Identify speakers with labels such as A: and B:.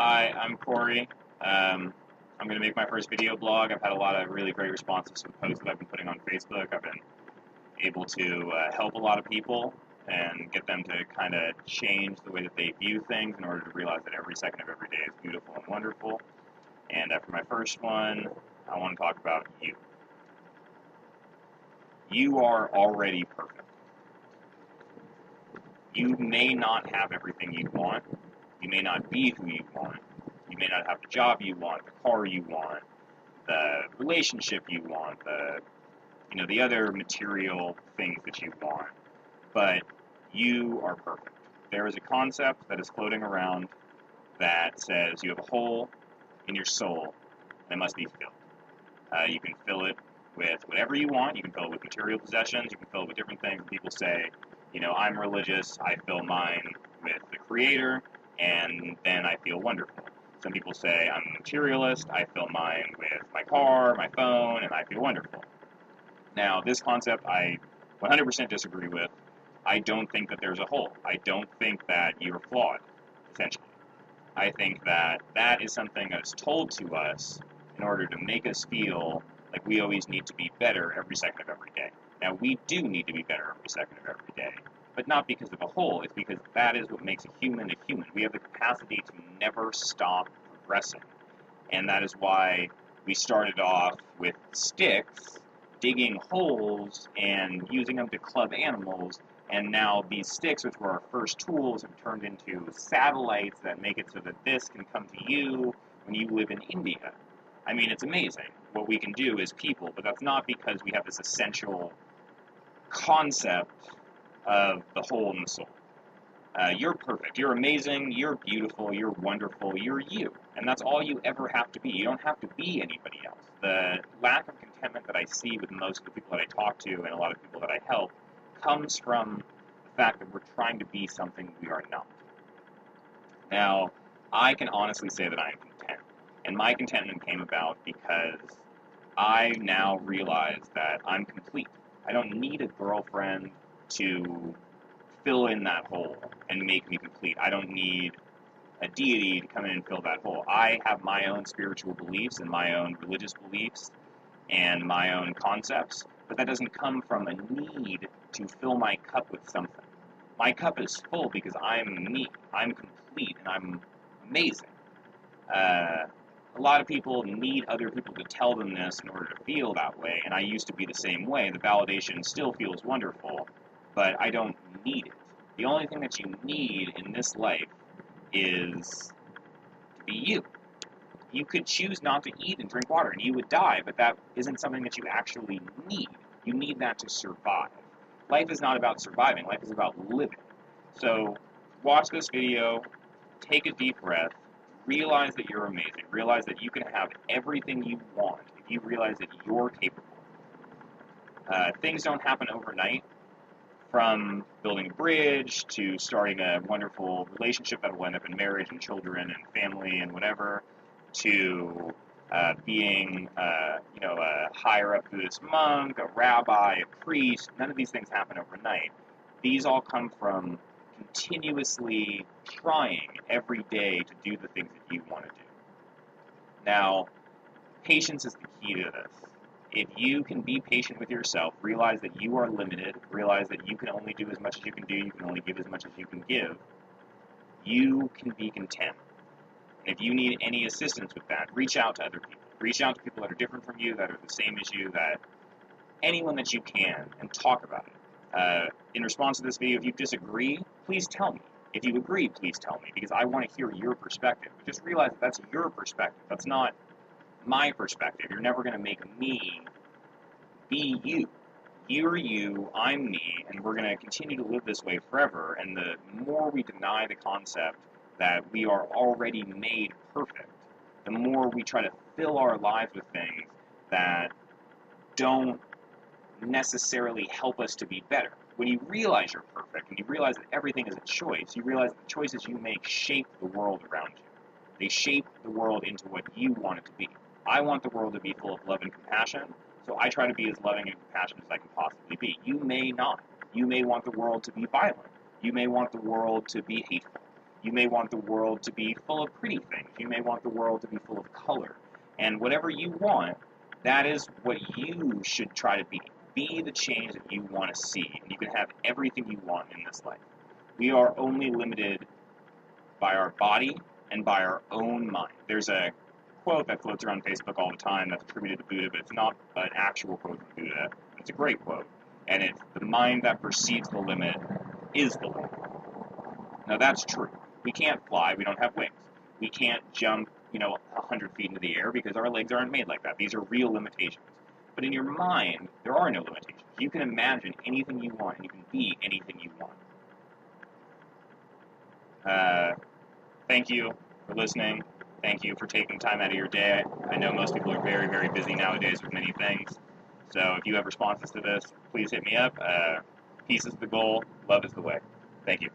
A: Hi, I'm Corey. I'm going to make my first video blog. I've had a lot of really great responses to the posts that I've been putting on Facebook. I've been able to help a lot of people and get them to kind of change the way that they view things in order to realize that every second of every day is beautiful and wonderful. And for my first one, I want to talk about you. You are already perfect. You may not have everything you want. You may not be who you want. You may not have the job you want, the car you want, the relationship you want, the other material things that you want. But you are perfect. There is a concept that is floating around that says you have a hole in your soul that must be filled. You can fill it with whatever you want. You can fill it with material possessions. You can fill it with different things. People say, I'm religious. I fill mine with the Creator, and then I feel wonderful. Some people say I'm a materialist. I fill mine with my car, my phone, and I feel wonderful. Now, this concept I 100% disagree with. I don't think that there's a hole. I don't think that you're flawed, essentially. I think that that is something that's told to us in order to make us feel like we always need to be better every second of every day. Now, we do need to be better every second of every day, but not because of a hole. It's because that is what makes a human a human. We have the capacity to never stop progressing, and that is why we started off with sticks, digging holes and using them to club animals, and now these sticks, which were our first tools, have turned into satellites that make it so that this can come to you when you live in India. I mean, it's amazing what we can do as people, but that's not because we have this essential concept of the hole in the soul. You're perfect. You're amazing. You're beautiful. You're wonderful. You're you. And that's all you ever have to be. You don't have to be anybody else. The lack of contentment that I see with most of the people that I talk to and a lot of people that I help comes from the fact that we're trying to be something we are not. Now, I can honestly say that I am content. And my contentment came about because I now realize that I'm complete. I don't need a girlfriend to fill in that hole and make me complete. I don't need a deity to come in and fill that hole. I have my own spiritual beliefs and my own religious beliefs and my own concepts, but that doesn't come from a need to fill my cup with something. My cup is full because I'm me. I'm complete and I'm amazing. A lot of people need other people to tell them this in order to feel that way, and I used to be the same way. The validation still feels wonderful, but I don't need it. The only thing that you need in this life is to be you. You could choose not to eat and drink water, and you would die, but that isn't something that you actually need. You need that to survive. Life is not about surviving. Life is about living. So watch this video, take a deep breath, realize that you're amazing. Realize that you can have everything you want if you realize that you're capable. Things don't happen overnight. From building a bridge to starting a wonderful relationship that will end up in marriage and children and family and whatever, to being, a higher up Buddhist monk, a rabbi, a priest. None of these things happen overnight. These all come from continuously trying every day to do the things that you want to do. Now, patience is the key to this. If you can be patient with yourself, realize that you are limited, realize that you can only do as much as you can do, you can only give as much as you can give, you can be content. And if you need any assistance with that, reach out to other people. Reach out to people that are different from you, that are the same as you, that anyone that you can, and talk about it. In response to this video, if you disagree, please tell me. If you agree, please tell me, because I want to hear your perspective. But just realize that that's your perspective. That's not my perspective. You're never going to make me be you. You're you, I'm me, and we're going to continue to live this way forever. And the more we deny the concept that we are already made perfect, the more we try to fill our lives with things that don't necessarily help us to be better. When you realize you're perfect, and you realize that everything is a choice, you realize that the choices you make shape the world around you. They shape the world into what you want it to be. I want the world to be full of love and compassion, so I try to be as loving and compassionate as I can possibly be. You may not. You may want the world to be violent. You may want the world to be hateful. You may want the world to be full of pretty things. You may want the world to be full of color. And whatever you want, that is what you should try to be. Be the change that you want to see. And you can have everything you want in this life. We are only limited by our body and by our own mind. There's a quote that floats around Facebook all the time that's attributed to Buddha, but it's not an actual quote from Buddha. It's a great quote. And it's the mind that perceives the limit is the limit. Now that's true. We can't fly. We don't have wings. We can't jump, 100 feet into the air because our legs aren't made like that. These are real limitations. But in your mind, there are no limitations. You can imagine anything you want, and you can be anything you want. Thank you for listening. Thank you for taking time out of your day. I know most people are very, very busy nowadays with many things. So if you have responses to this, please hit me up. Peace is the goal. Love is the way. Thank you.